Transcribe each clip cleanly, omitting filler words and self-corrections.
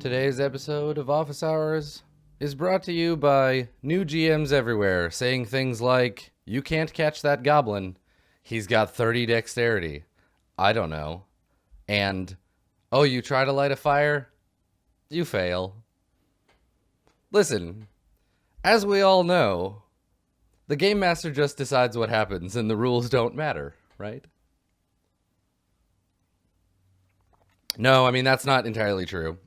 Today's episode of Office Hours is brought to you by new GMs everywhere saying things like, "You can't catch that goblin. He's got 30 dexterity." I don't know. And, "Oh, you try to light a fire? You fail." Listen, as we all know, the Game Master just decides what happens and the rules don't matter, right? No, I mean, that's not entirely true.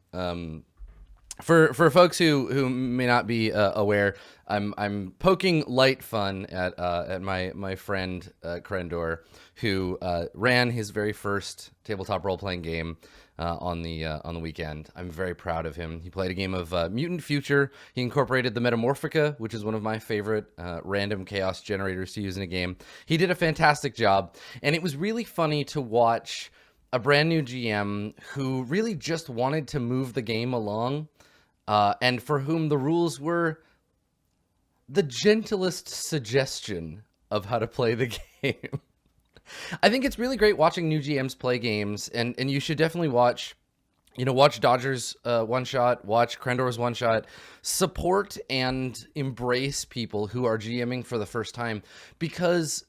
For folks who may not be aware, I'm poking light fun at my friend Krendor, who ran his very first tabletop role playing game on the weekend. I'm very proud of him. He played a game of Mutant Future. He incorporated the Metamorphica, which is one of my favorite random chaos generators to use in a game. He did a fantastic job, and it was really funny to watch a brand new GM who really just wanted to move the game along, and for whom the rules were the gentlest suggestion of how to play the game. I think it's really great watching new GMs play games, and you should definitely watch Dodger's one shot, watch Krendor's one shot, support and embrace people who are GMing for the first time, because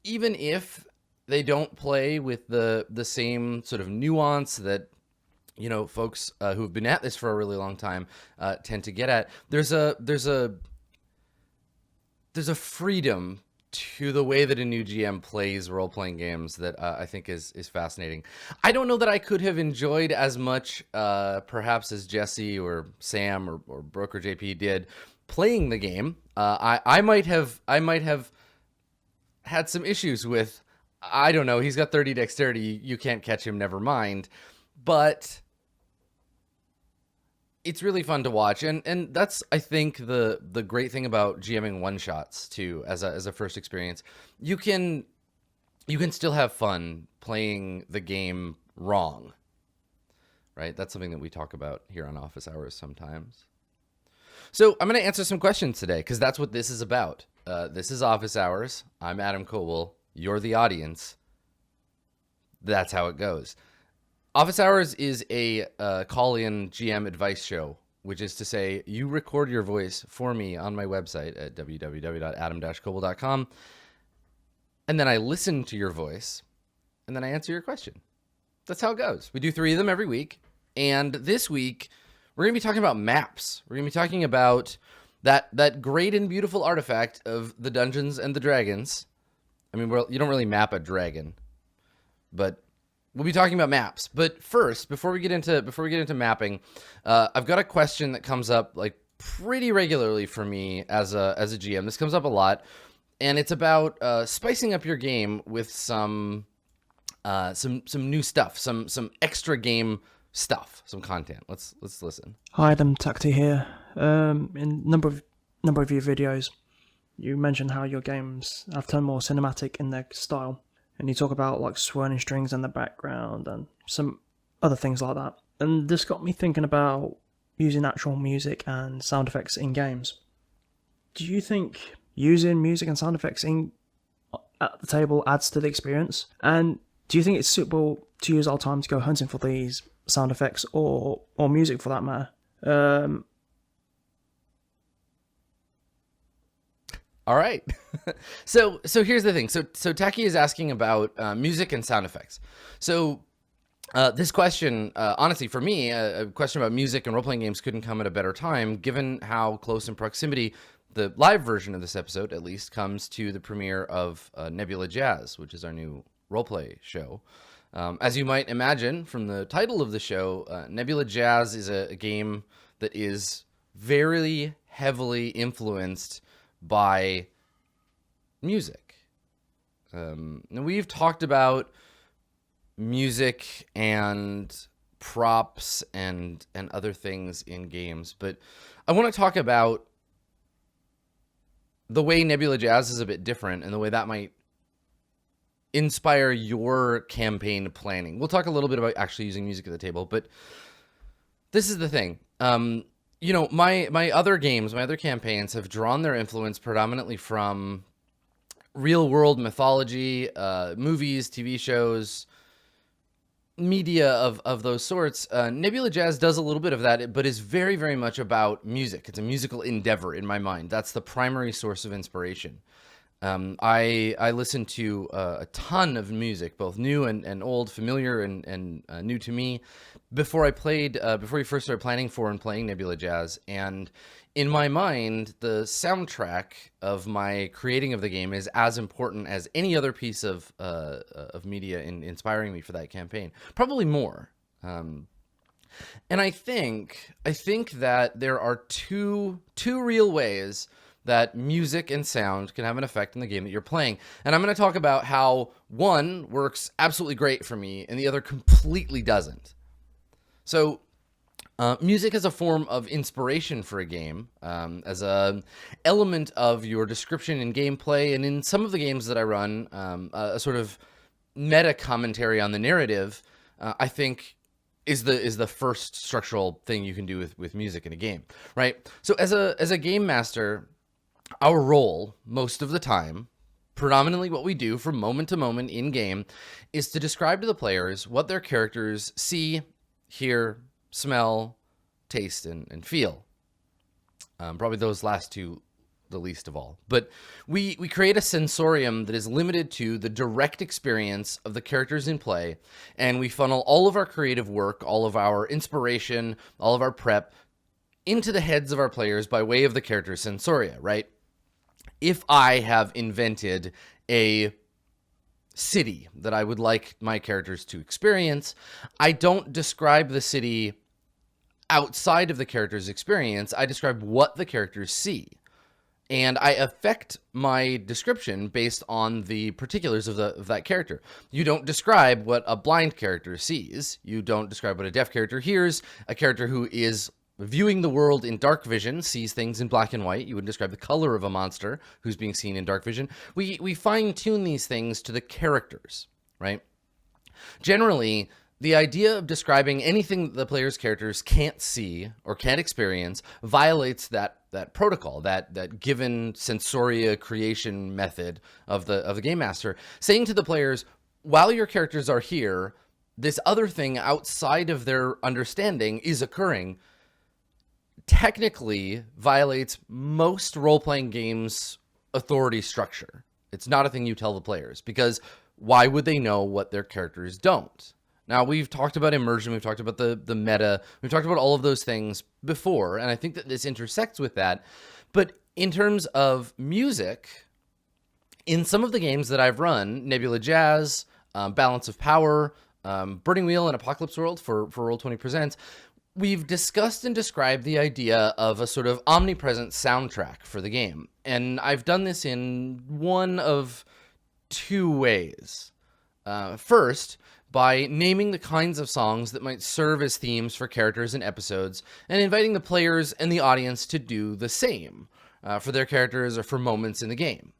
even if they don't play with the same sort of nuance that folks who've been at this for a really long time tend to get at. There's a freedom to the way that a new GM plays role-playing games that I think is fascinating. I don't know that I could have enjoyed as much perhaps as Jesse or Sam or Broker JP did playing the game. I might have had some issues with, I don't know, he's got 30 dexterity, you can't catch him, never mind. But it's really fun to watch, and that's, I think, the great thing about GMing one-shots too, as a first experience. You can still have fun playing the game wrong, right? That's something that we talk about here on Office Hours sometimes. So I'm going to answer some questions today, because that's what this is about. This is Office Hours. I'm Adam Cowell. You're the audience. That's how it goes. Office Hours is a call-in GM advice show, which is to say you record your voice for me on my website at www.adam-cowell.com, and then I listen to your voice, and then I answer your question. That's how it goes. We do 3 of them every week, and this week we're going to be talking about maps. We're going to be talking about that great and beautiful artifact of the Dungeons and the Dragons. I mean, you don't really map a dragon, but we'll be talking about maps. But first, before we get into mapping, I've got a question that comes up like pretty regularly for me as a GM. This comes up a lot, and it's about spicing up your game with some new stuff, some extra game stuff, some content. Let's listen. Hi, Adam Takti here. In number of your videos, you mentioned how your games have turned more cinematic in their style, and you talk about like swirling strings in the background and some other things like that. And this got me thinking about using actual music and sound effects in games. Do you think using music and sound effects at the table adds to the experience? And do you think it's suitable to use our time to go hunting for these sound effects or music for that matter? All right. So here's the thing. So Taki is asking about music and sound effects. So this question, honestly, for me, a question about music and role-playing games couldn't come at a better time, given how close in proximity the live version of this episode, at least, comes to the premiere of Nebula Jazz, which is our new role-play show. As you might imagine from the title of the show, Nebula Jazz is a game that is very heavily influenced by music. And we've talked about music and props and other things in games, but I want to talk about the way Nebula Jazz is a bit different and the way that might inspire your campaign planning. We'll talk a little bit about actually using music at the table, but this is the thing. My other games, my other campaigns have drawn their influence predominantly from real world mythology, movies, TV shows, media of those sorts, Nebula Jazz does a little bit of that, but is very, very much about music. It's a musical endeavor in my mind. That's the primary source of inspiration. I listen to a ton of music, both new and old, familiar and new to me, before we first started planning for and playing Nebula Jazz. And in my mind, the soundtrack of my creating of the game is as important as any other piece of media in inspiring me for that campaign, probably more. And I think that there are two real ways that music and sound can have an effect in the game that you're playing. And I'm going to talk about how one works absolutely great for me and the other completely doesn't. So music as a form of inspiration for a game, as a element of your description and gameplay, and in some of the games that I run, a sort of meta commentary on the narrative, I think is the first structural thing you can do with music in a game, right? So as a game master, our role most of the time, predominantly what we do from moment to moment in game, is to describe to the players what their characters see, hear, smell, taste, and feel. Probably those last two the least of all. But we create a sensorium that is limited to the direct experience of the characters in play, and we funnel all of our creative work, all of our inspiration, all of our prep into the heads of our players by way of the character's sensoria, right? If I have invented a city that I would like my characters to experience, I don't describe the city outside of the character's experience. I describe what the characters see. And I affect my description based on the particulars of that character. You don't describe what a blind character sees. You don't describe what a deaf character hears. A character who is viewing the world in dark vision sees things in black and white. You would describe the color of a monster who's being seen in dark vision. We fine-tune these things to the characters, right? Generally, the idea of describing anything that the player's characters can't see or can't experience violates that protocol, that given sensoria creation method of the game master, saying to the players, while your characters are here, this other thing outside of their understanding is occurring, technically violates most role-playing games' authority structure. It's not a thing you tell the players, because why would they know what their characters don't? Now, we've talked about immersion, we've talked about the meta, we've talked about all of those things before, and I think that this intersects with that. But in terms of music, in some of the games that I've run, Nebula Jazz, Balance of Power, Burning Wheel, and Apocalypse World for Roll20 Presents, we've discussed and described the idea of a sort of omnipresent soundtrack for the game. And I've done this in one of two ways. First, by naming the kinds of songs that might serve as themes for characters and episodes, and inviting the players and the audience to do the same for their characters or for moments in the game.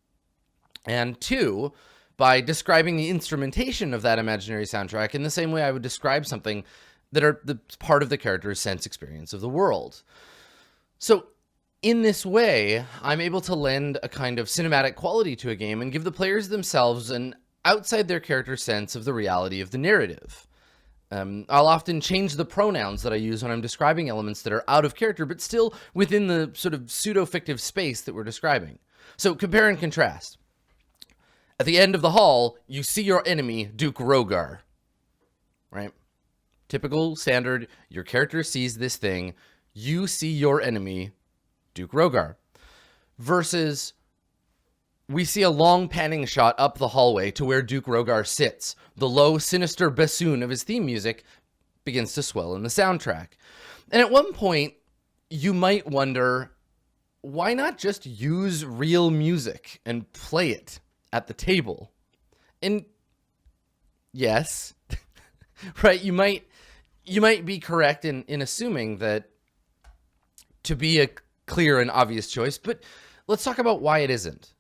And two, by describing the instrumentation of that imaginary soundtrack in the same way I would describe something that are the part of the character's sense experience of the world. So in this way, I'm able to lend a kind of cinematic quality to a game and give the players themselves an outside their character sense of the reality of the narrative. I'll often change the pronouns that I use when I'm describing elements that are out of character, but still within the sort of pseudo-fictive space that we're describing. So compare and contrast. At the end of the hall, you see your enemy, Duke Rogar, right? Typical, standard, your character sees this thing, you see your enemy, Duke Rogar. Versus, we see a long panning shot up the hallway to where Duke Rogar sits. The low, sinister bassoon of his theme music begins to swell in the soundtrack. And at one point, you might wonder, why not just use real music and play it at the table? And yes, right, you might be correct in assuming that to be a clear and obvious choice, but let's talk about why it isn't,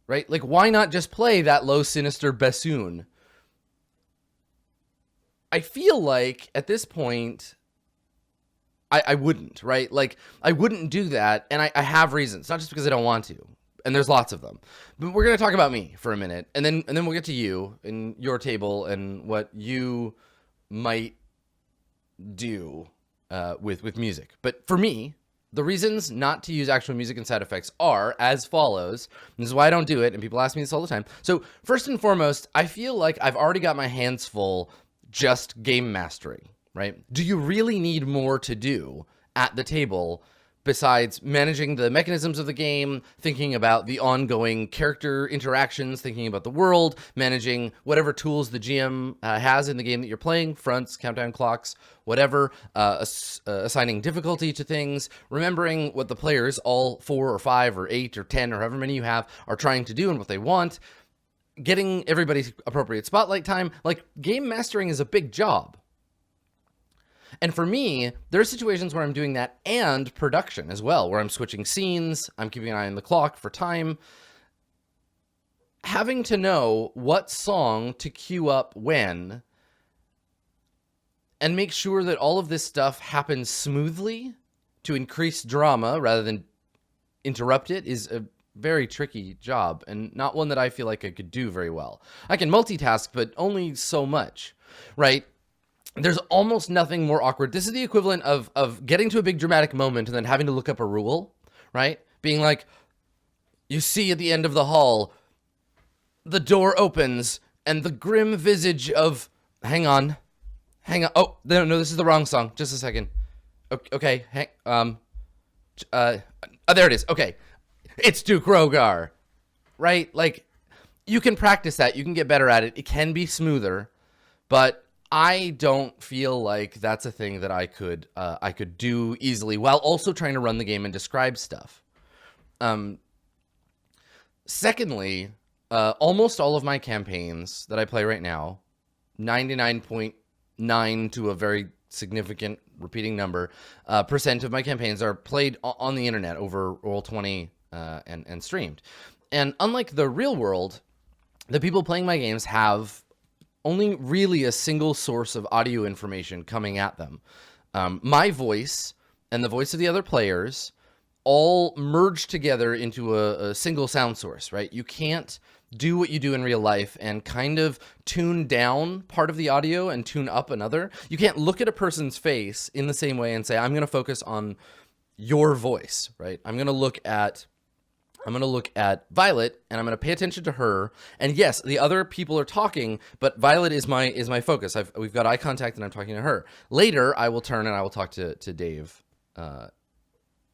right? Like, why not just play that low, sinister bassoon? I feel like at this point, I wouldn't, right? Like, I wouldn't do that, and I have reasons, not just because I don't want to, and there's lots of them. But we're going to talk about me for a minute, and then we'll get to you and your table and what you might do with music. But for me, the reasons not to use actual music and sound effects are as follows. This is why I don't do it, and people ask me this all the time. So first and foremost, I feel like I've already got my hands full just game mastering, right? Do you really need more to do at the table besides managing the mechanisms of the game, thinking about the ongoing character interactions, thinking about the world, managing whatever tools the GM has in the game that you're playing, fronts, countdown clocks, whatever, assigning difficulty to things, remembering what the players, all 4 or 5 or 8 or 10 or however many you have, are trying to do and what they want, getting everybody's appropriate spotlight time. Like, game mastering is a big job. And for me, there are situations where I'm doing that and production as well, where I'm switching scenes, I'm keeping an eye on the clock for time. Having to know what song to queue up when and make sure that all of this stuff happens smoothly to increase drama rather than interrupt it is a very tricky job, and not one that I feel like I could do very well. I can multitask, but only so much, right? There's almost nothing more awkward. This is the equivalent of getting to a big dramatic moment and then having to look up a rule, right? Being like, you see at the end of the hall, the door opens and the grim visage of, hang on. Oh, no, this is the wrong song. Just a second. Okay, there it is. Okay. It's Duke Rogar, right? Like, you can practice that. You can get better at it. It can be smoother, but I don't feel like that's a thing that I could do easily while also trying to run the game and describe stuff. Secondly, almost all of my campaigns that I play right now, 99.9 to a very significant repeating number, percent of my campaigns are played on the internet over Roll20 and streamed. And unlike the real world, the people playing my games have only really a single source of audio information coming at them. My voice and the voice of the other players all merge together into a single sound source, right? You can't do what you do in real life and kind of tune down part of the audio and tune up another. You can't look at a person's face in the same way and say, I'm going to focus on your voice, right? I'm going to look at Violet, and I'm going to pay attention to her. And yes, the other people are talking, but Violet is my focus. We've got eye contact, and I'm talking to her. Later, I will turn and I will talk to Dave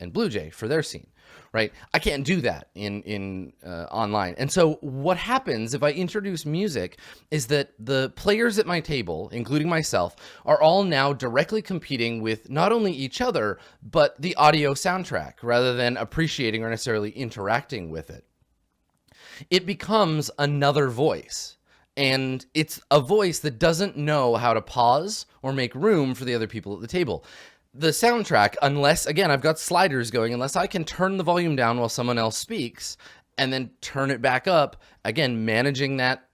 and Blue Jay for their scene, right? I can't do that in online. And so what happens if I introduce music is that the players at my table, including myself, are all now directly competing with not only each other, but the audio soundtrack, rather than appreciating or necessarily interacting with it. It becomes another voice. And it's a voice that doesn't know how to pause or make room for the other people at the table. The soundtrack, unless, again, I've got sliders going, unless I can turn the volume down while someone else speaks and then turn it back up, again, managing that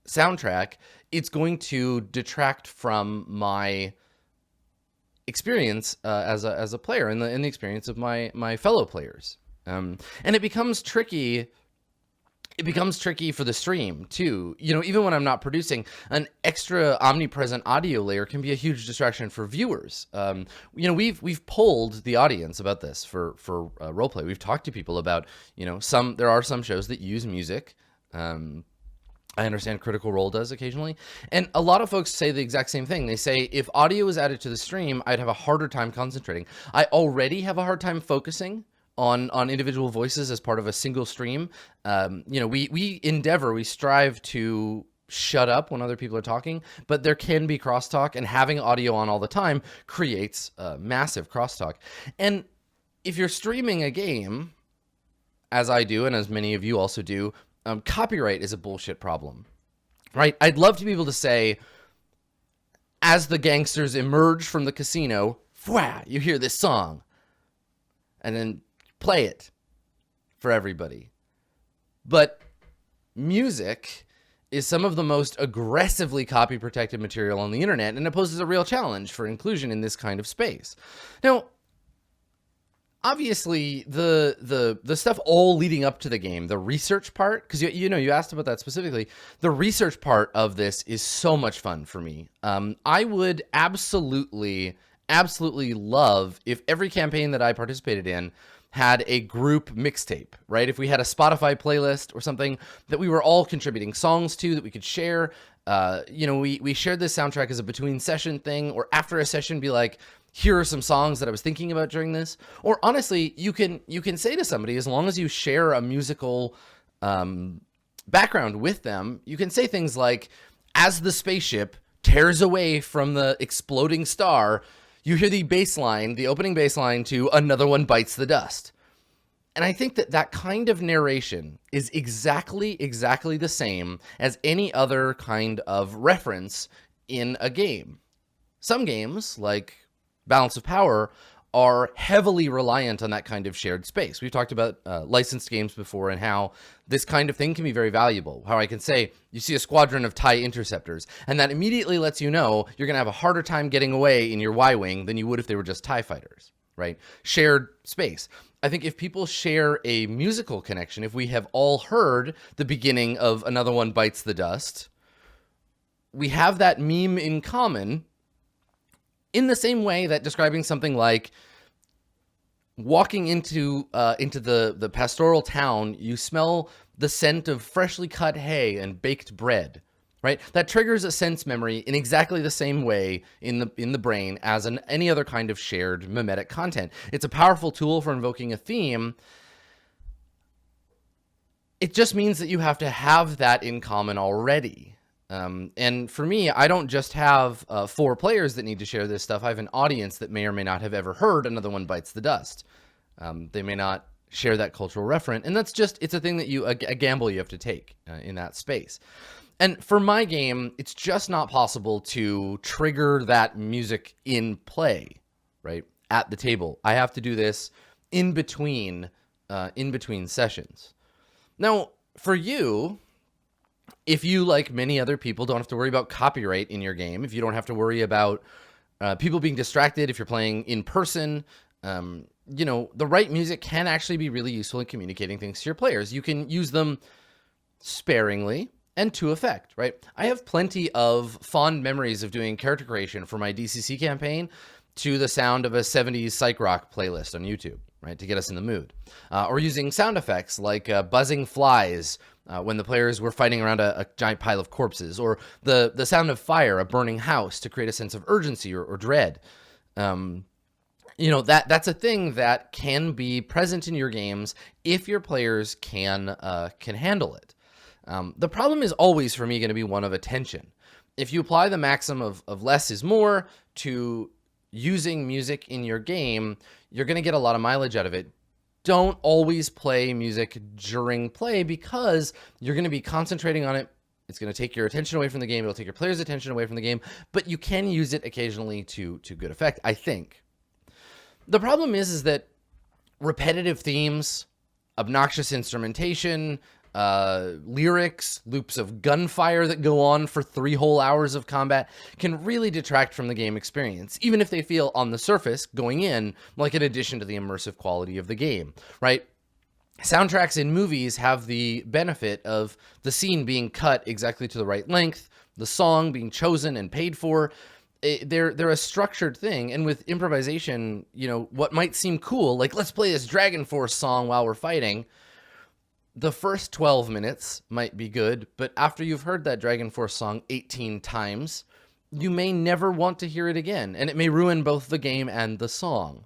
soundtrack, it's going to detract from my experience as a player and the experience of my fellow players. And it becomes tricky. It becomes tricky for the stream too. You know, even when I'm not producing, an extra omnipresent audio layer can be a huge distraction for viewers. You know, we've polled the audience about this for roleplay. We've talked to people about, you know, there are some shows that use music. I understand Critical Role does occasionally. And a lot of folks say the exact same thing. They say, if audio was added to the stream, I'd have a harder time concentrating. I already have a hard time focusing on individual voices as part of a single stream. You know, we strive to shut up when other people are talking, but there can be crosstalk, and having audio on all the time creates massive crosstalk. And if you're streaming a game, as I do, and as many of you also do, copyright is a bullshit problem, right? I'd love to be able to say, as the gangsters emerge from the casino, whah, you hear this song, and then play it for everybody. But music is some of the most aggressively copy protected material on the internet, and it poses a real challenge for inclusion in this kind of space. Now, obviously the stuff all leading up to the game, the research part, because you asked about that specifically. The research part of this is so much fun for me. I would absolutely love if every campaign that I participated in had a group mixtape, right? If we had a Spotify playlist or something that we were all contributing songs to that we could share. We shared this soundtrack as a between session thing, or after a session be like, here are some songs that I was thinking about during this. Or honestly, you can say to somebody, as long as you share a musical background with them, you can say things like, as the spaceship tears away from the exploding star, you hear the bass line, the opening bass line to Another One Bites the Dust. And I think that kind of narration is exactly the same as any other kind of reference in a game. Some games, like Balance of Power, are heavily reliant on that kind of shared space. We've talked about licensed games before and how this kind of thing can be very valuable. How I can say, you see a squadron of TIE interceptors, and that immediately lets you know you're going to have a harder time getting away in your Y-Wing than you would if they were just TIE fighters, right? Shared space. I think if people share a musical connection, if we have all heard the beginning of Another One Bites the Dust, we have that meme in common, in the same way that describing something like walking into the pastoral town, you smell the scent of freshly cut hay and baked bread, right? That triggers a sense memory in exactly the same way in the brain as any other kind of shared mimetic content. It's a powerful tool for invoking a theme. It just means that you have to have that in common already. And for me, I don't just have 4 players that need to share this stuff. I have an audience that may or may not have ever heard Another One Bites the Dust. They may not share that cultural reference. And it's a thing that a gamble you have to take in that space. And for my game, it's just not possible to trigger that music in play, right? At the table. I have to do this in between sessions. Now, for you, if you, like many other people, don't have to worry about copyright in your game, if you don't have to worry about people being distracted, if you're playing in person, the right music can actually be really useful in communicating things to your players. You can use them sparingly and to effect, right? I have plenty of fond memories of doing character creation for my DCC campaign to the sound of a 70s psych rock playlist on YouTube, right, to get us in the mood. Or using sound effects like buzzing flies when the players were fighting around a giant pile of corpses, or the sound of fire, a burning house, to create a sense of urgency or dread. That's a thing that can be present in your games if your players can handle it. The problem is always, for me, going to be one of attention. If you apply the maxim of less is more to using music in your game, you're going to get a lot of mileage out of it. Don't always play music during play, because you're going to be concentrating on it. It's going to take your attention away from the game. It'll take your players' attention away from the game, but you can use it occasionally to good effect, I think. The problem is that repetitive themes, obnoxious instrumentation, lyrics, loops of gunfire that go on for 3 whole hours of combat can really detract from the game experience, even if they feel on the surface, going in, like an addition to the immersive quality of the game, right? Soundtracks in movies have the benefit of the scene being cut exactly to the right length, the song being chosen and paid for. They're a structured thing, and with improvisation, what might seem cool, like let's play this Dragon Force song while we're fighting, the first 12 minutes might be good, but after you've heard that Dragon Force song 18 times, you may never want to hear it again, and it may ruin both the game and the song.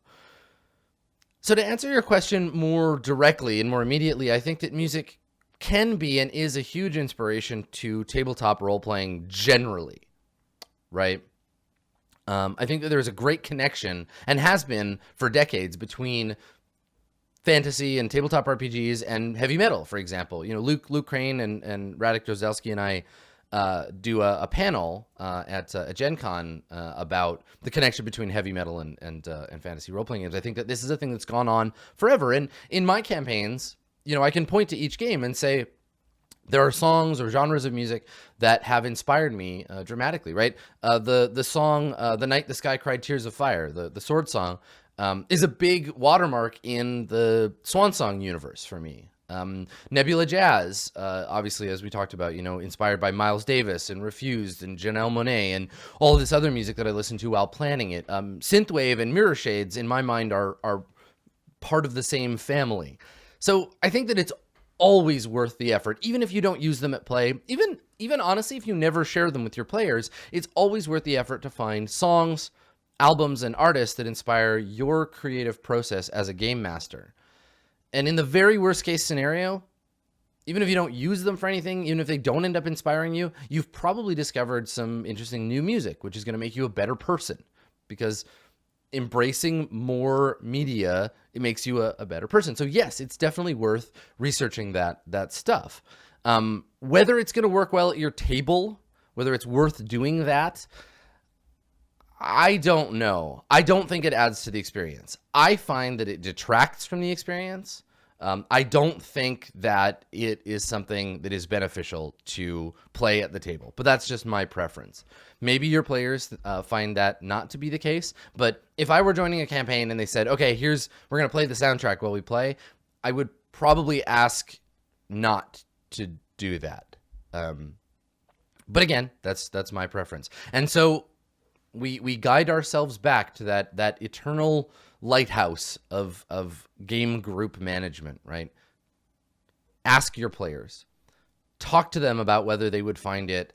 So to answer your question more directly and more immediately, I think that music can be and is a huge inspiration to tabletop role-playing generally, right? I think that there's a great connection, and has been for decades, between fantasy and tabletop RPGs and heavy metal, for example. Luke Crane and Radek Dozelski and I do a panel at Gen Con about the connection between heavy metal and fantasy role-playing games. I think that this is a thing that's gone on forever. And in my campaigns, I can point to each game and say, there are songs or genres of music that have inspired me dramatically, right? The song, The Night the Sky Cried Tears of Fire, the sword song, is a big watermark in the Swansong universe for me. Nebula Jazz, obviously, as we talked about, inspired by Miles Davis and Refused and Janelle Monáe and all of this other music that I listened to while planning it. Synthwave and Mirror Shades, in my mind, are part of the same family. So I think that it's always worth the effort, even if you don't use them at play. Even honestly, if you never share them with your players, it's always worth the effort to find songs, albums, and artists that inspire your creative process as a game master. And in the very worst case scenario, even if you don't use them for anything, even if they don't end up inspiring you, you've probably discovered some interesting new music, which is going to make you a better person, because embracing more media, it makes you a better person. So yes, it's definitely worth researching that stuff. Whether it's going to work well at your table, whether it's worth doing that, I don't know. I don't think it adds to the experience. I find that it detracts from the experience. I don't think that it is something that is beneficial to play at the table, but that's just my preference. Maybe your players find that not to be the case, but if I were joining a campaign and they said, okay, we're going to play the soundtrack while we play, I would probably ask not to do that. But again, that's my preference. And so we guide ourselves back to that eternal lighthouse of game group management, right? Ask your players. Talk to them about whether they would find it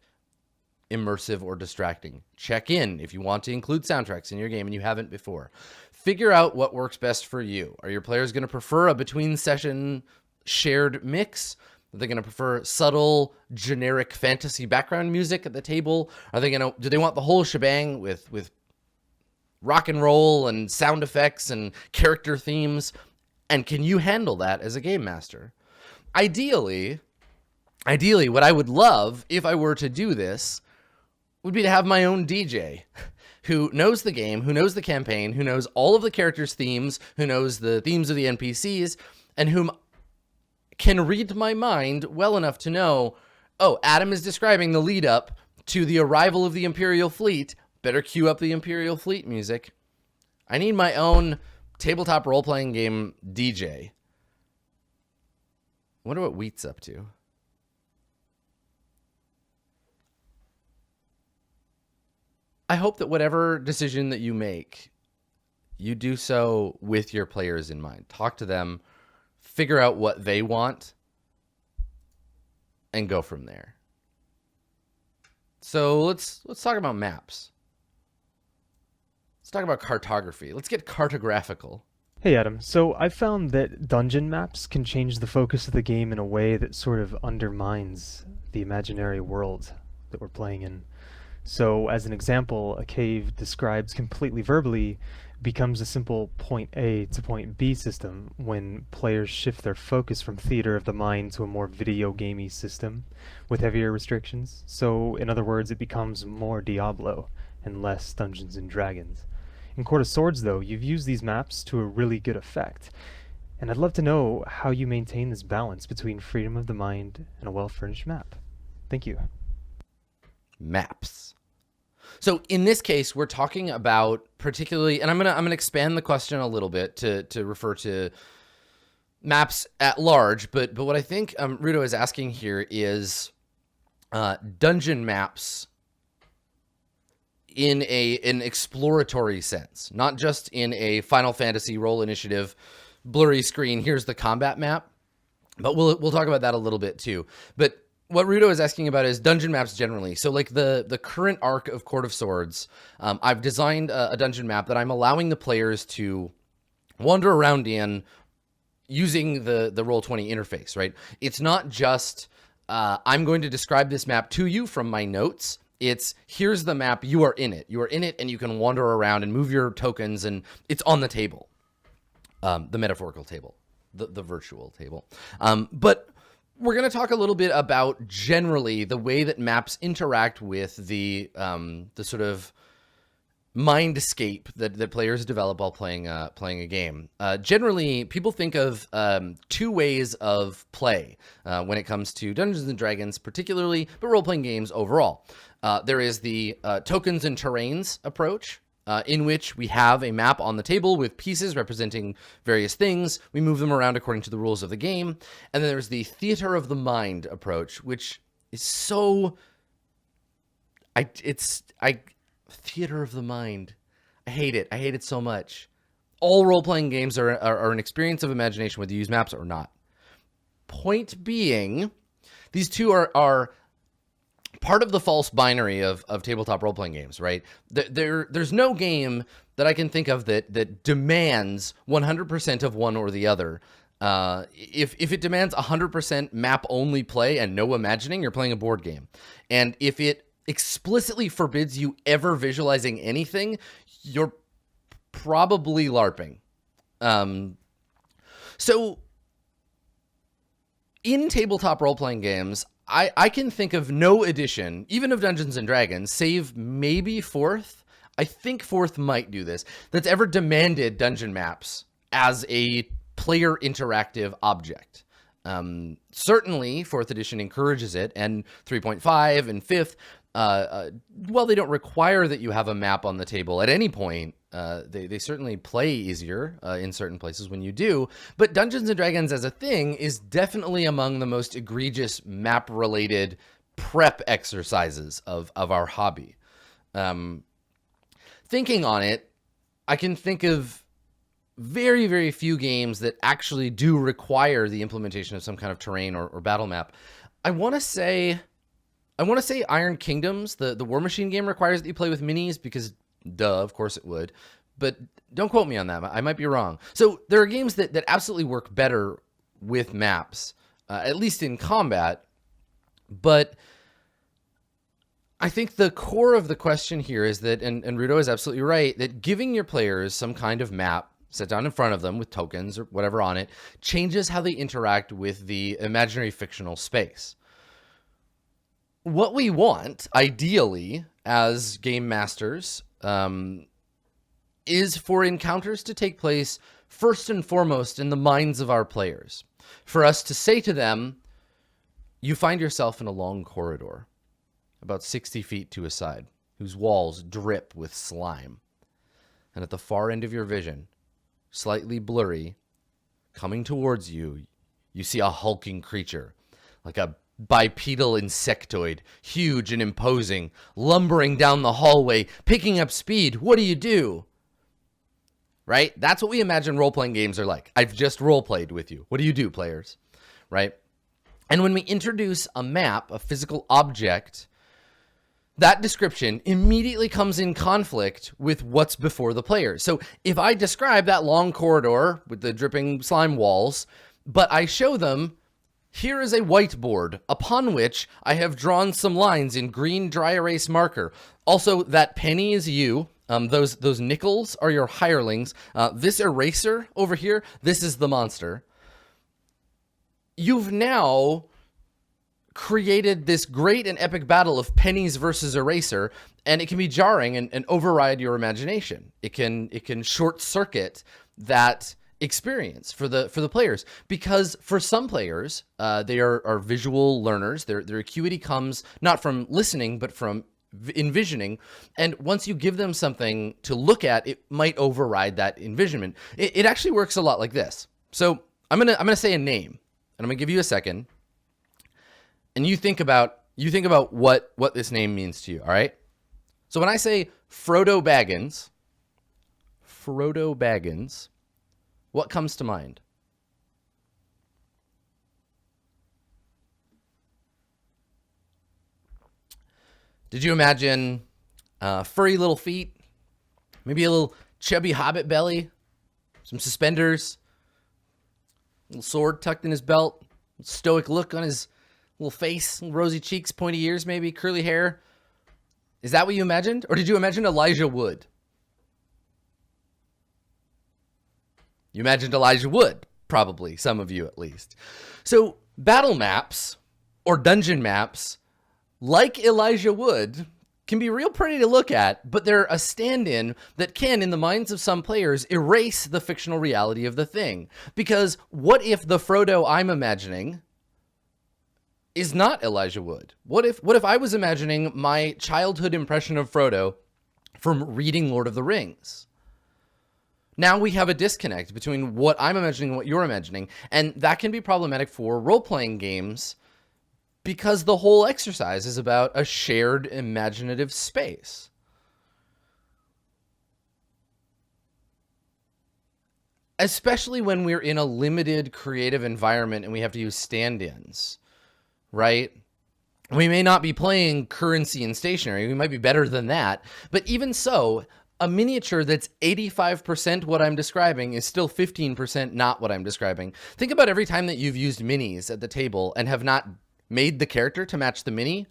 immersive or distracting. Check in if you want to include soundtracks in your game and you haven't before. Figure out what works best for you. Are your players going to prefer a between session shared mix? Are they going to prefer subtle, generic fantasy background music at the table? Do they want the whole shebang with rock and roll and sound effects and character themes? And can you handle that as a game master? Ideally, what I would love if I were to do this would be to have my own DJ who knows the game, who knows the campaign, who knows all of the characters' themes, who knows the themes of the NPCs, and whom can read my mind well enough to know, oh, Adam is describing the lead up to the arrival of the Imperial fleet. Better cue up the Imperial fleet music. I need my own tabletop role-playing game DJ. I wonder what Wheat's up to. I hope that whatever decision that you make, you do so with your players in mind. Talk to them, figure out what they want, and go from there. So let's talk about maps. Let's talk about cartography. Let's get cartographical. Hey Adam, so I've found that dungeon maps can change the focus of the game in a way that sort of undermines the imaginary world that we're playing in. So as an example, a cave described completely verbally becomes a simple point A to point B system when players shift their focus from theater of the mind to a more video gamey system with heavier restrictions. So in other words, it becomes more Diablo and less Dungeons and Dragons. In Court of Swords, though, you've used these maps to a really good effect, and I'd love to know how you maintain this balance between freedom of the mind and a well-furnished map. Thank you. Maps. So in this case, we're talking about particularly, and I'm gonna expand the question a little bit to refer to maps at large, but what I think Rudo is asking here is dungeon maps in an exploratory sense, not just in a Final Fantasy roll initiative, blurry screen, here's the combat map, but we'll talk about that a little bit too. But what Rudo is asking about is dungeon maps generally. So like the current arc of Court of Swords, I've designed a dungeon map that I'm allowing the players to wander around in using the Roll20 interface, right? It's not just, I'm going to describe this map to you from my notes. It's, here's the map, you are in it. You are in it and you can wander around and move your tokens and it's on the table. The metaphorical table, the virtual table. But we're going to talk a little bit about generally the way that maps interact with the sort of mindscape that players develop while playing a game. Generally, people think of two ways of play when it comes to Dungeons and Dragons, particularly, but role-playing games overall. There is the tokens and terrains approach, in which we have a map on the table with pieces representing various things. We move them around according to the rules of the game. And then there's the theater of the mind approach, which is so... theater of the mind. I hate it. I hate it so much. All role-playing games are an experience of imagination, whether you use maps or not. Point being, these two are part of the false binary of tabletop role-playing games, right? There's no game that I can think of that demands 100% of one or the other. If it demands 100% map-only play and no imagining, you're playing a board game. And if it explicitly forbids you ever visualizing anything, you're probably LARPing. So in tabletop role-playing games, I can think of no edition, even of Dungeons & Dragons, save maybe 4th. I think 4th might do this, that's ever demanded dungeon maps as a player interactive object. Certainly, 4th edition encourages it, and 3.5 and 5th, while they don't require that you have a map on the table at any point, they certainly play easier in certain places when you do. But Dungeons & Dragons as a thing is definitely among the most egregious map-related prep exercises of our hobby. Thinking on it, I can think of very, very few games that actually do require the implementation of some kind of terrain or battle map. I want to say Iron Kingdoms, the War Machine game, requires that you play with minis because, duh, of course it would. But don't quote me on that. I might be wrong. So there are games that absolutely work better with maps, at least in combat. But I think the core of the question here is that, and Rudo is absolutely right, that giving your players some kind of map set down in front of them with tokens or whatever on it changes how they interact with the imaginary fictional space. What we want, ideally, as game masters, is for encounters to take place first and foremost in the minds of our players. For us to say to them, you find yourself in a long corridor, about 60 feet to a side, whose walls drip with slime. And at the far end of your vision, slightly blurry, coming towards you, you see a hulking creature, like a bipedal insectoid, huge and imposing, lumbering down the hallway, picking up speed. What do? Right? That's what we imagine role-playing games are like. I've just role-played with you. What do you do, players? Right? And when we introduce a map, a physical object, that description immediately comes in conflict with what's before the players. So if I describe that long corridor with the dripping slime walls, but I show them, here is a whiteboard upon which I have drawn some lines in green dry erase marker. Also, that penny is you. Those nickels are your hirelings. This eraser over here, this is the monster. You've now created this great and epic battle of pennies versus eraser, and it can be jarring and override your imagination. It can short circuit that experience for the players, because for some players, they are visual learners. Their acuity comes not from listening, but from envisioning. And once you give them something to look at, it might override that envisionment. It actually works a lot like this. So I'm gonna say a name, and I'm gonna give you a second, and you think about what this name means to you. All right. So when I say Frodo Baggins, what comes to mind? Did you imagine furry little feet, maybe a little chubby hobbit belly, some suspenders, a little sword tucked in his belt, stoic look on his little face, little rosy cheeks, pointy ears, maybe curly hair? Is that what you imagined? Or did you imagine Elijah Wood? You imagined Elijah Wood, probably, some of you at least. So battle maps or dungeon maps, like Elijah Wood, can be real pretty to look at, but they're a stand-in that can, in the minds of some players, erase the fictional reality of the thing. Because what if the Frodo I'm imagining is not Elijah Wood? What if I was imagining my childhood impression of Frodo from reading Lord of the Rings. Now we have a disconnect between what I'm imagining and what you're imagining, and that can be problematic for role-playing games because the whole exercise is about a shared imaginative space. Especially when we're in a limited creative environment and we have to use stand-ins, right? We may not be playing currency and stationary. We might be better than that. But even so, a miniature that's 85% what I'm describing is still 15% not what I'm describing. Think about every time that you've used minis at the table and have not made the character to match the mini.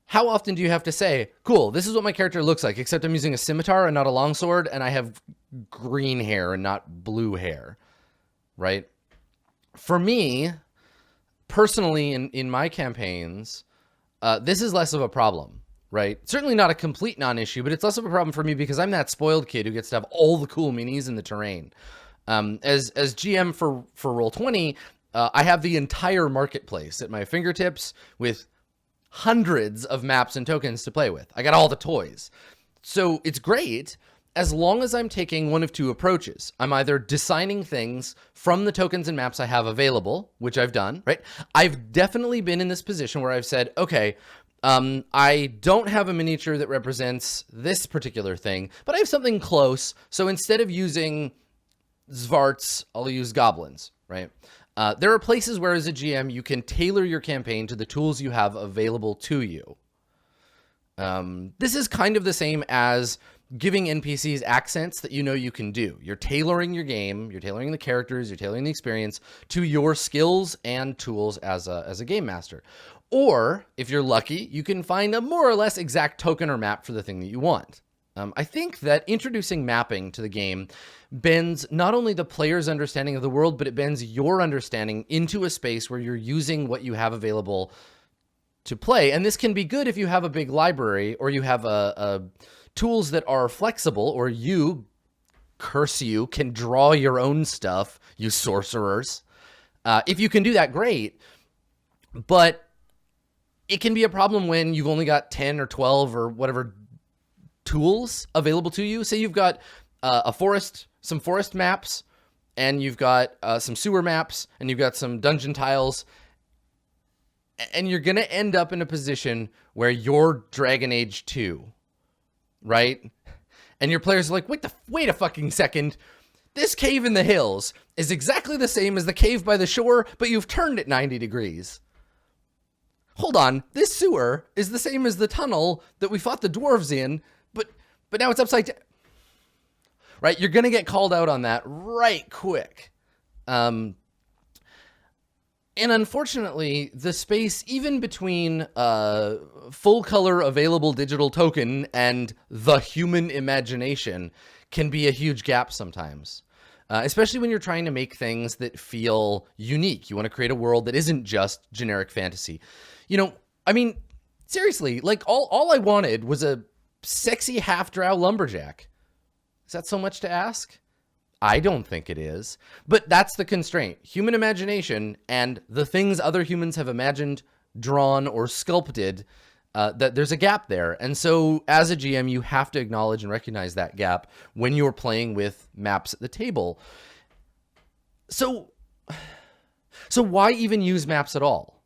How often do you have to say, cool, this is what my character looks like, except I'm using a scimitar and not a longsword, and I have green hair and not blue hair, right? For me, personally, in my campaigns, this is less of a problem, right? Certainly not a complete non-issue, but it's less of a problem for me because I'm that spoiled kid who gets to have all the cool minis in the terrain. As GM for Roll20, I have the entire marketplace at my fingertips with hundreds of maps and tokens to play with. I got all the toys. So it's great as long as I'm taking one of two approaches. I'm either designing things from the tokens and maps I have available, which I've done, right? I've definitely been in this position where I've said, okay, I don't have a miniature that represents this particular thing, but I have something close. So instead of using Zvarts, I'll use goblins, right? There are places where as a GM, you can tailor your campaign to the tools you have available to you. This is kind of the same as giving NPCs accents that you know you can do. You're tailoring your game, you're tailoring the characters, you're tailoring the experience to your skills and tools as a game master. Or, if you're lucky, you can find a more or less exact token or map for the thing that you want. I think that introducing mapping to the game bends not only the player's understanding of the world, but it bends your understanding into a space where you're using what you have available to play. And this can be good if you have a big library or you have tools that are flexible, or you, curse you, can draw your own stuff, you sorcerers. If you can do that, great. But it can be a problem when you've only got 10 or 12 or whatever tools available to you. Say you've got some forest maps, and you've got some sewer maps, and you've got some dungeon tiles, and you're going to end up in a position where you're Dragon Age 2, right? And your players are like, wait a fucking second. This cave in the hills is exactly the same as the cave by the shore, but you've turned it 90 degrees. Hold on, this sewer is the same as the tunnel that we fought the dwarves in, but now it's upside down. Right? You're going to get called out on that right quick. And unfortunately, the space, even between full color available digital token and the human imagination, can be a huge gap sometimes. Especially when you're trying to make things that feel unique. You want to create a world that isn't just generic fantasy. You know, I mean, seriously, like all I wanted was a sexy half-drow lumberjack. Is that so much to ask? I don't think it is. But that's the constraint. Human imagination and the things other humans have imagined, drawn, or sculpted, that there's a gap there. And so as a GM, you have to acknowledge and recognize that gap when you're playing with maps at the table. So why even use maps at all?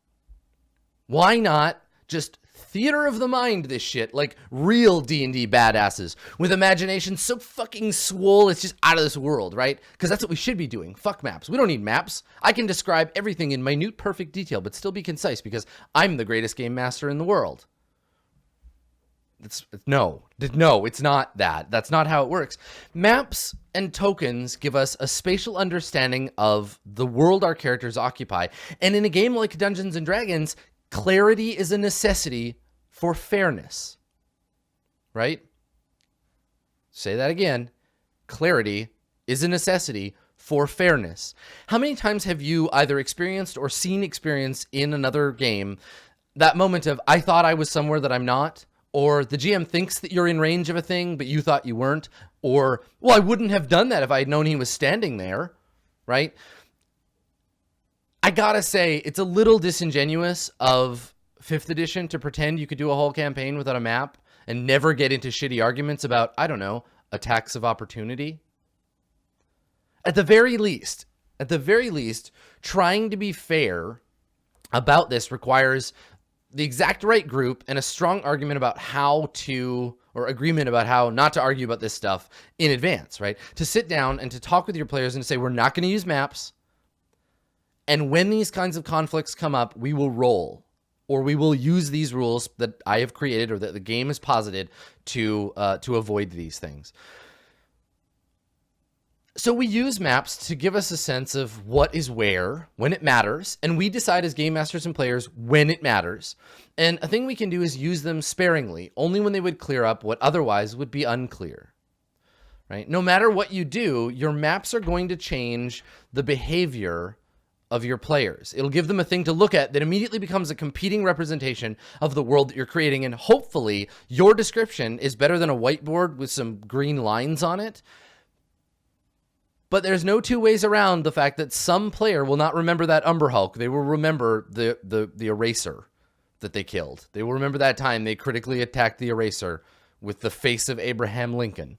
Why not just theater of the mind this shit like real D&D badasses with imagination so fucking swole it's just out of this world, right? Because that's what we should be doing. Fuck maps. We don't need maps. I can describe everything in minute, perfect detail, but still be concise because I'm the greatest game master in the world. No, it's not that. That's not how it works. Maps and tokens give us a spatial understanding of the world our characters occupy. And in a game like Dungeons and Dragons, clarity is a necessity for fairness, right? Say that again. Clarity is a necessity for fairness. How many times have you either experienced or seen experience in another game that moment of, I thought I was somewhere that I'm not, or the GM thinks that you're in range of a thing, but you thought you weren't, or, well, I wouldn't have done that if I had known he was standing there, right? I gotta say, it's a little disingenuous of 5th edition to pretend you could do a whole campaign without a map and never get into shitty arguments about, I don't know, attacks of opportunity. At the very least, trying to be fair about this requires the exact right group and a strong argument about how to, or agreement about how not to argue about this stuff in advance, right? To sit down and to talk with your players and to say, we're not going to use maps. And when these kinds of conflicts come up, we will roll, or we will use these rules that I have created or that the game has posited to avoid these things. So we use maps to give us a sense of what is where, when it matters, and we decide as game masters and players when it matters. And a thing we can do is use them sparingly, only when they would clear up what otherwise would be unclear. Right? No matter what you do, your maps are going to change the behavior of your players. It'll give them a thing to look at that immediately becomes a competing representation of the world that you're creating, and hopefully your description is better than a whiteboard with some green lines on it. But there's no two ways around the fact that some player will not remember that Umber Hulk. They will remember the eraser that they killed. They will remember that time they critically attacked the eraser with the face of Abraham Lincoln.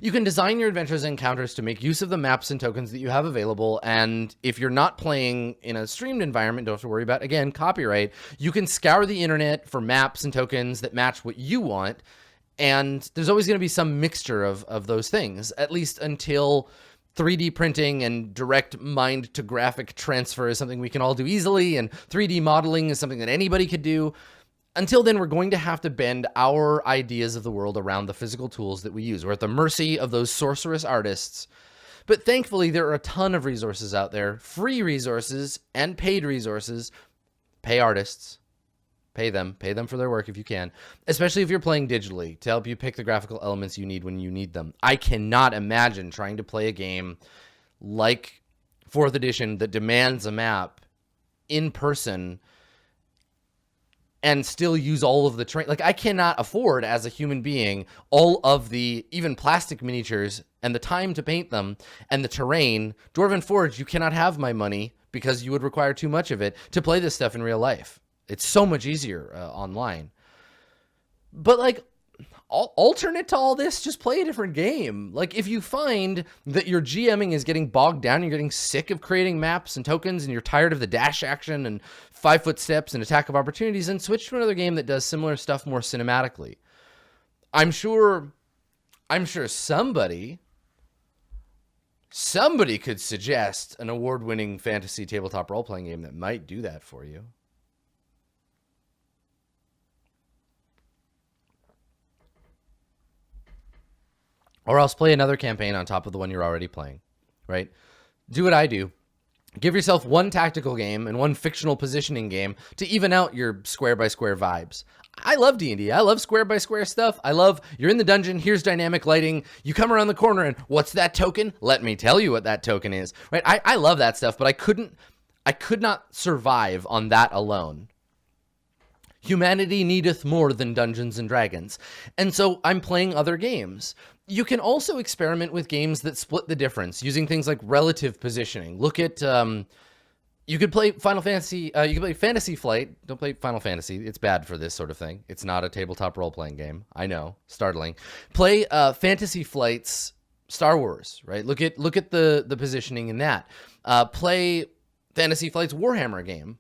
You can design your adventures and encounters to make use of the maps and tokens that you have available. And if you're not playing in a streamed environment, don't have to worry about, again, copyright. You can scour the internet for maps and tokens that match what you want. And there's always going to be some mixture of those things, at least until 3D printing and direct mind to graphic transfer is something we can all do easily, and 3D modeling is something that anybody could do. Until then, we're going to have to bend our ideas of the world around the physical tools that we use. We're at the mercy of those sorceress artists. But thankfully, there are a ton of resources out there, free resources and paid resources. Pay artists. Pay them for their work if you can, especially if you're playing digitally, to help you pick the graphical elements you need when you need them. I cannot imagine trying to play a game like 4th edition that demands a map in person and still use all of the terrain. Like, I cannot afford, as a human being, all of the even plastic miniatures and the time to paint them and the terrain. Dwarven Forge, you cannot have my money because you would require too much of it to play this stuff in real life. It's so much easier online. But, like, alternate to all this, just play a different game. Like, if you find that your GMing is getting bogged down, you're getting sick of creating maps and tokens, and you're tired of the dash action and 5-foot steps and attack of opportunities, then switch to another game that does similar stuff more cinematically. I'm sure somebody could suggest an award-winning fantasy tabletop role-playing game that might do that for you. Or else play another campaign on top of the one you're already playing, right? Do what I do. Give yourself one tactical game and one fictional positioning game to even out your square-by-square vibes. I love D&D. I love square-by-square stuff. I love, you're in the dungeon, here's dynamic lighting, you come around the corner and what's that token? Let me tell you what that token is, right? I love that stuff, but I could not survive on that alone. Humanity needeth more than Dungeons and Dragons. And so I'm playing other games. You can also experiment with games that split the difference using things like relative positioning. Look at, you could play Final Fantasy, you could play Fantasy Flight. Don't play Final Fantasy. It's bad for this sort of thing. It's not a tabletop role-playing game. I know, startling. Play Fantasy Flight's Star Wars, right? Look at the positioning in that. Play Fantasy Flight's Warhammer game.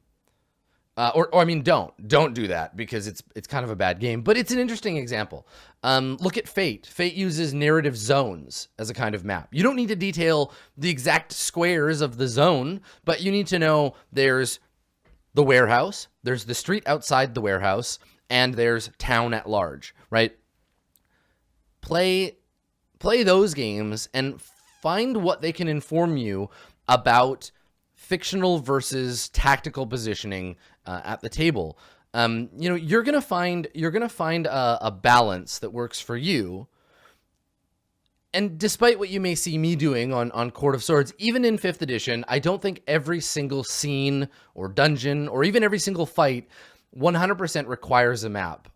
Or I mean, don't do that because it's kind of a bad game, but it's an interesting example. Look at Fate. Fate uses narrative zones as a kind of map. You don't need to detail the exact squares of the zone, but you need to know there's the warehouse, there's the street outside the warehouse, and there's town at large, right? Play those games and find what they can inform you about fictional versus tactical positioning at the table. You're gonna find a balance that works for you. And despite what you may see me doing on Court of Swords, even in 5th edition, I don't think every single scene or dungeon or even every single fight 100% requires a map.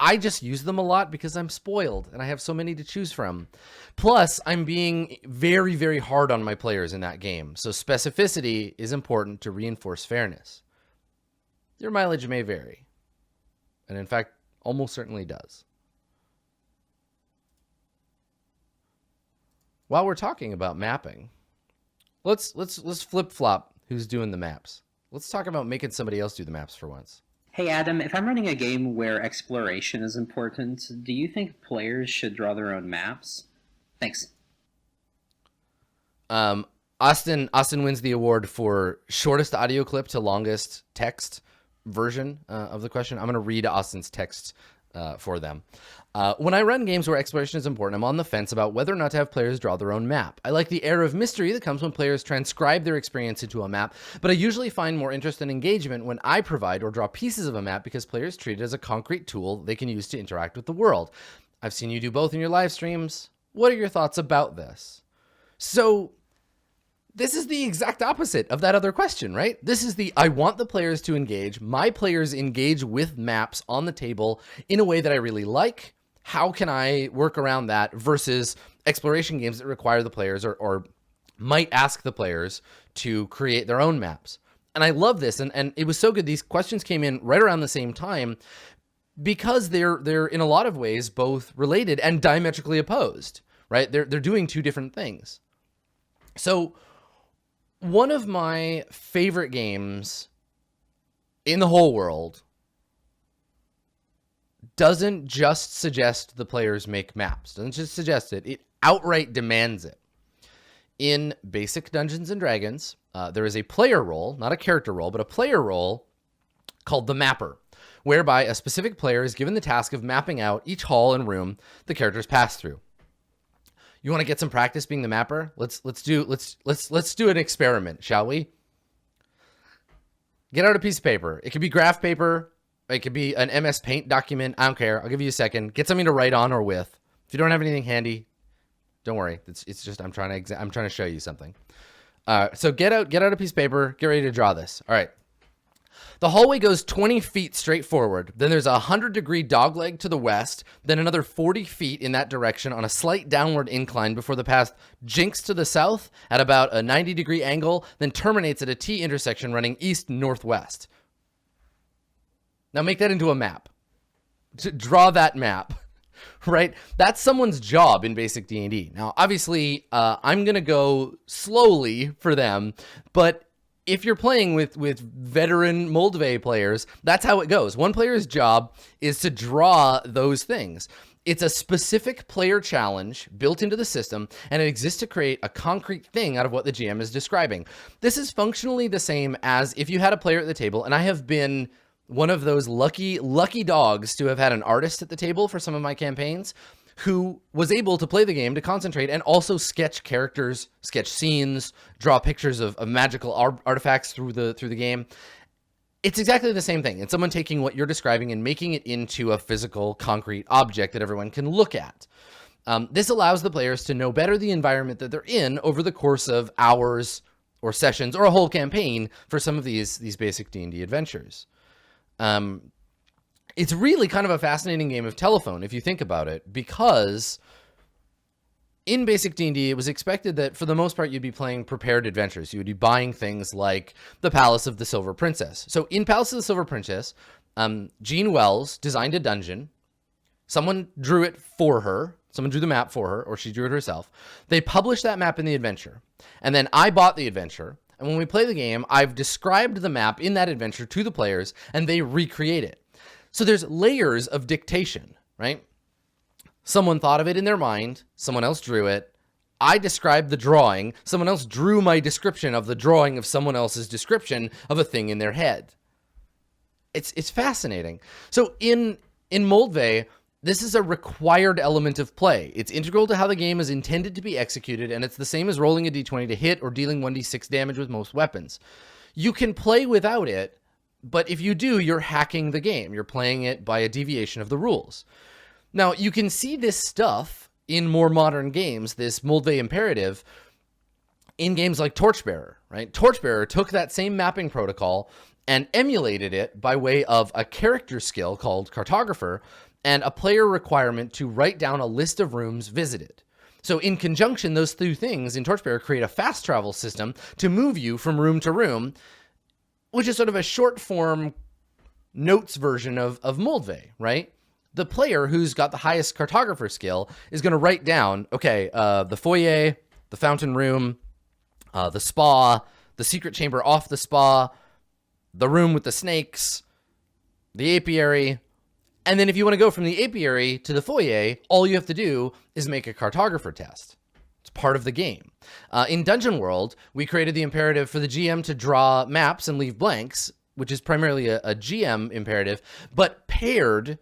I just use them a lot because I'm spoiled and I have so many to choose from. Plus, I'm being very, very hard on my players in that game. So specificity is important to reinforce fairness. Your mileage may vary. And in fact, Almost certainly does. While we're talking about mapping, let's flip-flop who's doing the maps. Let's talk about making somebody else do the maps for once. Hey Adam, if I'm running a game where exploration is important, do you think players should draw their own maps? Thanks. Austin wins the award for shortest audio clip to longest text version of the question. I'm going to read Austin's text for them. When I run games where exploration is important, I'm on the fence about whether or not to have players draw their own map. I like the air of mystery that comes when players transcribe their experience into a map, but I usually find more interest and engagement when I provide or draw pieces of a map because players treat it as a concrete tool they can use to interact with the world. I've seen you do both in your live streams. What are your thoughts about this? So this is the exact opposite of that other question, right? This is I want the players to engage. My players engage with maps on the table in a way that I really like. How can I work around that versus exploration games that require the players or might ask the players to create their own maps? And I love this. And it was so good. These questions came in right around the same time because they're in a lot of ways both related and diametrically opposed, right? They're doing two different things. So one of my favorite games in the whole world doesn't just suggest the players make maps, doesn't just suggest it, it outright demands it. In basic Dungeons and Dragons, there is a player role, not a character role, but a player role called the Mapper, whereby a specific player is given the task of mapping out each hall and room the characters pass through. You want to get some practice being the mapper? Let's do an experiment, shall we? Get out a piece of paper. It could be graph paper. It could be an MS Paint document. I don't care. I'll give you a second. Get something to write on or with. If you don't have anything handy, don't worry. It's just I'm trying to show you something. So get out a piece of paper. Get ready to draw this. All right. The hallway goes 20 feet straight forward. Then there's a 100-degree dogleg to the west, then another 40 feet in that direction on a slight downward incline before the path jinks to the south at about a 90-degree angle, then terminates at a T intersection running east-northwest. Now make that into a map. Draw that map, right? That's someone's job in basic D&D. Now, obviously, I'm going to go slowly for them, but if you're playing with veteran Moldvay players, that's how it goes. One player's job is to draw those things. It's a specific player challenge built into the system, and it exists to create a concrete thing out of what the GM is describing. This is functionally the same as if you had a player at the table, and I have been one of those lucky dogs to have had an artist at the table for some of my campaigns who was able to play the game, to concentrate, and also sketch characters, sketch scenes, draw pictures of magical artifacts through the game. It's exactly the same thing. It's someone taking what you're describing and making it into a physical, concrete object that everyone can look at. This allows the players to know better the environment that they're in over the course of hours or sessions or a whole campaign for some of these basic D&D adventures. It's really kind of a fascinating game of telephone if you think about it, because in basic D&D, it was expected that for the most part, you'd be playing prepared adventures. You would be buying things like the Palace of the Silver Princess. So in Palace of the Silver Princess, Jean Wells designed a dungeon. Someone drew it for her. Someone drew the map for her, or she drew it herself. They published that map in the adventure. And then I bought the adventure. And when we play the game, I've described the map in that adventure to the players, and they recreate it. So there's layers of dictation, right? Someone thought of it in their mind. Someone else drew it. I described the drawing. Someone else drew my description of the drawing of someone else's description of a thing in their head. It's fascinating. So in Moldvay, this is a required element of play. It's integral to how the game is intended to be executed, and it's the same as rolling a d20 to hit or dealing 1d6 damage with most weapons. You can play without it, but if you do, you're hacking the game. You're playing it by a deviation of the rules. Now, you can see this stuff in more modern games, this Moldvay imperative, in games like Torchbearer, right? Torchbearer took that same mapping protocol and emulated it by way of a character skill called Cartographer and a player requirement to write down a list of rooms visited. So in conjunction, those two things in Torchbearer create a fast travel system to move you from room to room, which is sort of a short form notes version of Moldvay, right? The player who's got the highest cartographer skill is going to write down, okay, the foyer, the fountain room, the spa, the secret chamber off the spa, the room with the snakes, the apiary. And then if you want to go from the apiary to the foyer, all you have to do is make a cartographer test. It's part of the game. In Dungeon World, we created the imperative for the GM to draw maps and leave blanks, which is primarily a GM imperative, but paired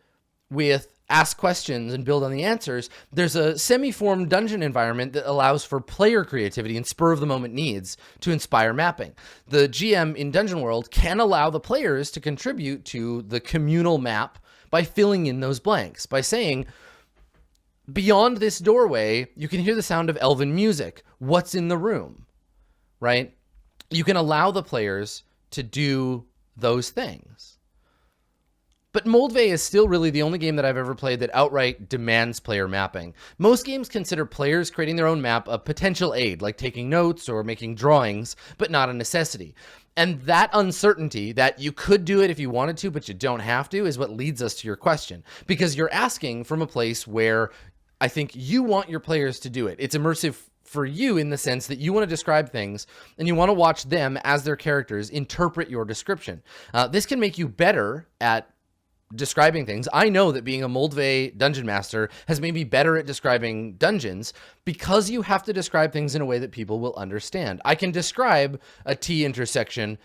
with ask questions and build on the answers, there's a semi-formed dungeon environment that allows for player creativity and spur of the moment needs to inspire mapping. The GM in Dungeon World can allow the players to contribute to the communal map by filling in those blanks, by saying, beyond this doorway, you can hear the sound of elven music. What's in the room, right? You can allow the players to do those things. But Moldvay is still really the only game that I've ever played that outright demands player mapping. Most games consider players creating their own map a potential aid, like taking notes or making drawings, but not a necessity. And that uncertainty, that you could do it if you wanted to, but you don't have to, is what leads us to your question. Because you're asking from a place where I think you want your players to do it. It's immersive for you in the sense that you want to describe things and you want to watch them as their characters interpret your description. This can make you better at describing things. I know that being a Moldvay dungeon master has made me better at describing dungeons because you have to describe things in a way that people will understand. I can describe a T intersection,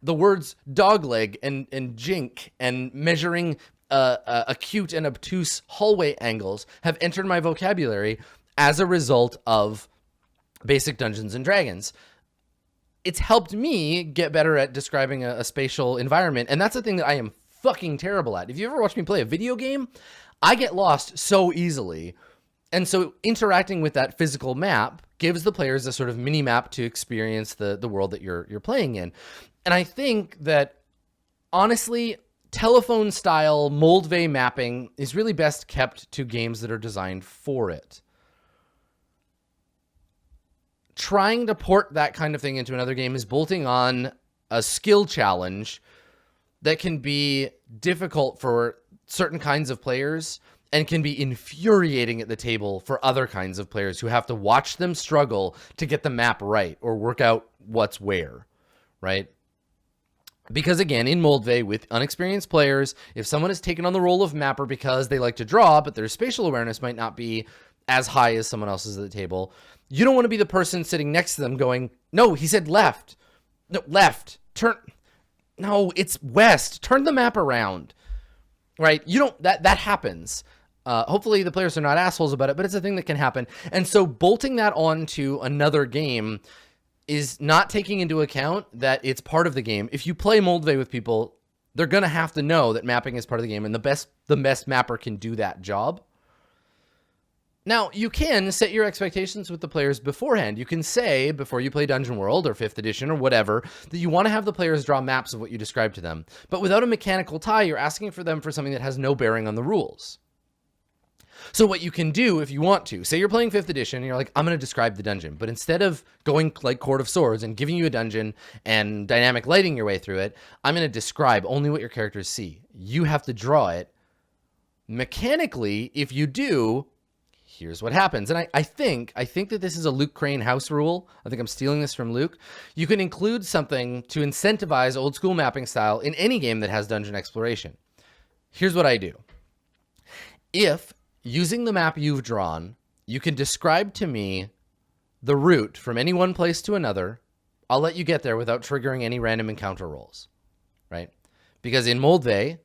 the words dogleg and jink and measuring acute and obtuse hallway angles have entered my vocabulary as a result of basic Dungeons and Dragons. It's helped me get better at describing a spatial environment, and that's the thing that I am fucking terrible at. If you ever watch me play a video game, I get lost so easily. And so interacting with that physical map gives the players a sort of mini map to experience the world that you're playing in. And I think that honestly, telephone style Moldvay mapping is really best kept to games that are designed for it. Trying to port that kind of thing into another game is bolting on a skill challenge that can be difficult for certain kinds of players and can be infuriating at the table for other kinds of players who have to watch them struggle to get the map right or work out what's where, right? Because again, in Moldvay, with unexperienced players, if someone has taken on the role of mapper because they like to draw, but their spatial awareness might not be as high as someone else's at the table, you don't want to be the person sitting next to them going, no, he said left. No, left. Turn. No, it's west. Turn the map around, right? You don't, that happens. Hopefully the players are not assholes about it, but it's a thing that can happen. And so bolting that onto another game is not taking into account that it's part of the game. If you play Moldvay with people, they're going to have to know that mapping is part of the game, and the best mapper can do that job. Now, you can set your expectations with the players beforehand. You can say, before you play Dungeon World or 5th edition or whatever, that you want to have the players draw maps of what you describe to them. But without a mechanical tie, you're asking for them for something that has no bearing on the rules. So what you can do if you want to, say you're playing 5th edition and you're like, I'm going to describe the dungeon. But instead of going like Court of Swords and giving you a dungeon and dynamic lighting your way through it, I'm going to describe only what your characters see. You have to draw it. Mechanically, if you do, here's what happens. And I think that this is a Luke Crane house rule. I think I'm stealing this from Luke. You can include something to incentivize old school mapping style in any game that has dungeon exploration. Here's what I do. If, using the map you've drawn, you can describe to me the route from any one place to another, I'll let you get there without triggering any random encounter rolls, right? Because in Moldvay,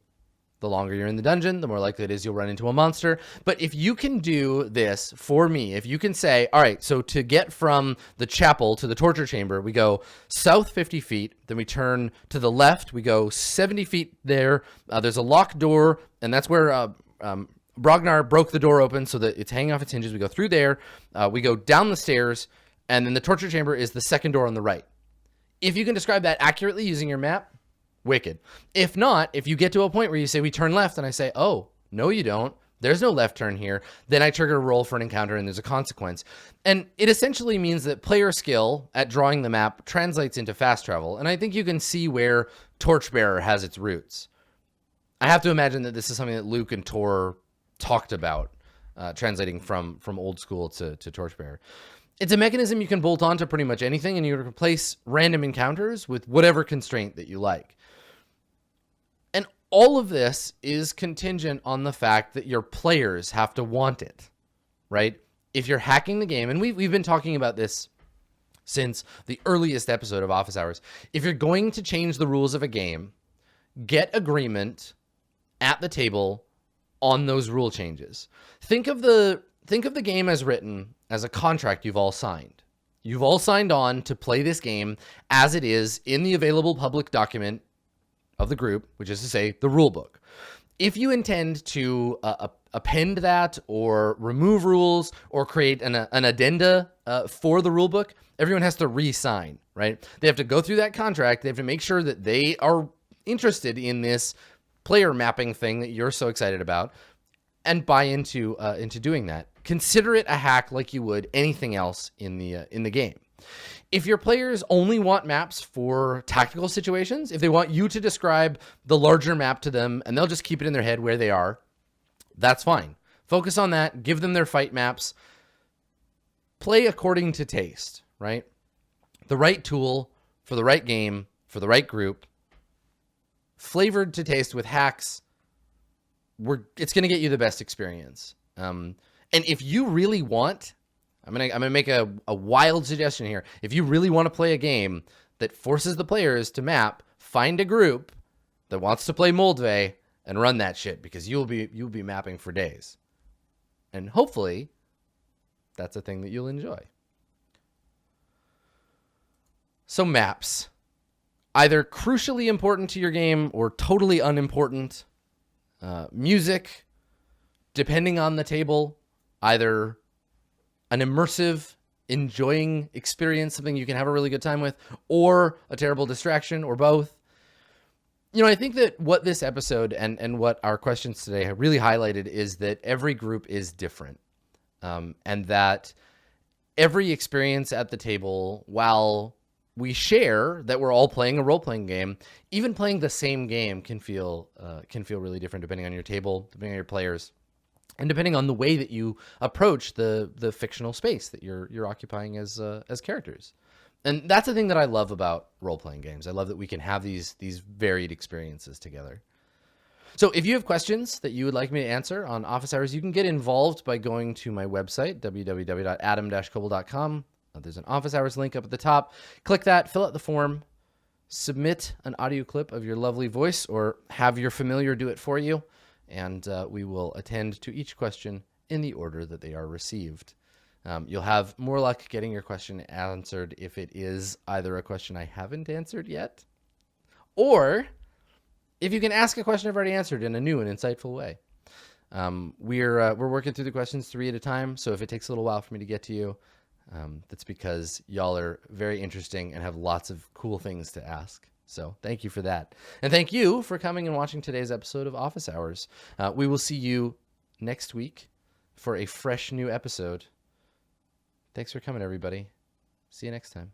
the longer you're in the dungeon, the more likely it is you'll run into a monster. But if you can do this for me, if you can say, all right, so to get from the chapel to the torture chamber, we go south 50 feet, then we turn to the left, we go 70 feet there. There's a locked door, and that's where Brognar broke the door open so that it's hanging off its hinges. We go through there, we go down the stairs, and then the torture chamber is the second door on the right. If you can describe that accurately using your map, wicked. If not, if you get to a point where you say, we turn left, and I say, oh, no, you don't. There's no left turn here. Then I trigger a roll for an encounter, and there's a consequence. And it essentially means that player skill at drawing the map translates into fast travel. And I think you can see where Torchbearer has its roots. I have to imagine that this is something that Luke and Tor talked about, translating from old school to Torchbearer. It's a mechanism you can bolt onto pretty much anything, and you replace random encounters with whatever constraint that you like. And all of this is contingent on the fact that your players have to want it, right? If you're hacking the game, and we've been talking about this since the earliest episode of Office Hours, if you're going to change the rules of a game, get agreement at the table on those rule changes. Think of the game as written as a contract you've all signed. You've all signed on to play this game as it is in the available public document of the group, which is to say the rule book. If you intend to append that or remove rules or create an addenda for the rule book, everyone has to re-sign, right? They have to go through that contract. They have to make sure that they are interested in this player mapping thing that you're so excited about and buy into doing that. Consider it a hack like you would anything else in the game. If your players only want maps for tactical situations, if they want you to describe the larger map to them and they'll just keep it in their head where they are, that's fine. Focus on that. Give them their fight maps. Play according to taste, right? The right tool for the right game, for the right group, flavored to taste with hacks. It's going to get you the best experience. And if you really want, I'm gonna make a wild suggestion here. If you really want to play a game that forces the players to map, find a group that wants to play Moldve and run that shit, because you'll be mapping for days. And hopefully that's a thing that you'll enjoy. So maps, either crucially important to your game or totally unimportant. Music, depending on the table, either an immersive, enjoying experience, something you can have a really good time with, or a terrible distraction, or both. You know, I think that what this episode and what our questions today have really highlighted is that every group is different. And that every experience at the table, while we share that we're all playing a role-playing game, even playing the same game can feel really different depending on your table, depending on your players, and depending on the way that you approach the fictional space that you're occupying as characters. And that's the thing that I love about role-playing games. I love that we can have these varied experiences together. So if you have questions that you would like me to answer on Office Hours, you can get involved by going to my website, www.adam-koble.com. There's an Office Hours link up at the top. Click that, fill out the form, submit an audio clip of your lovely voice, or have your familiar do it for you, and we will attend to each question in the order that they are received. You'll have more luck getting your question answered if it is either a question I haven't answered yet, or if you can ask a question I've already answered in a new and insightful way. We're working through the questions 3 at a time, so if it takes a little while for me to get to you, that's because y'all are very interesting and have lots of cool things to ask. So thank you for that. And thank you for coming and watching today's episode of Office Hours. We will see you next week for a fresh new episode. Thanks for coming, everybody. See you next time.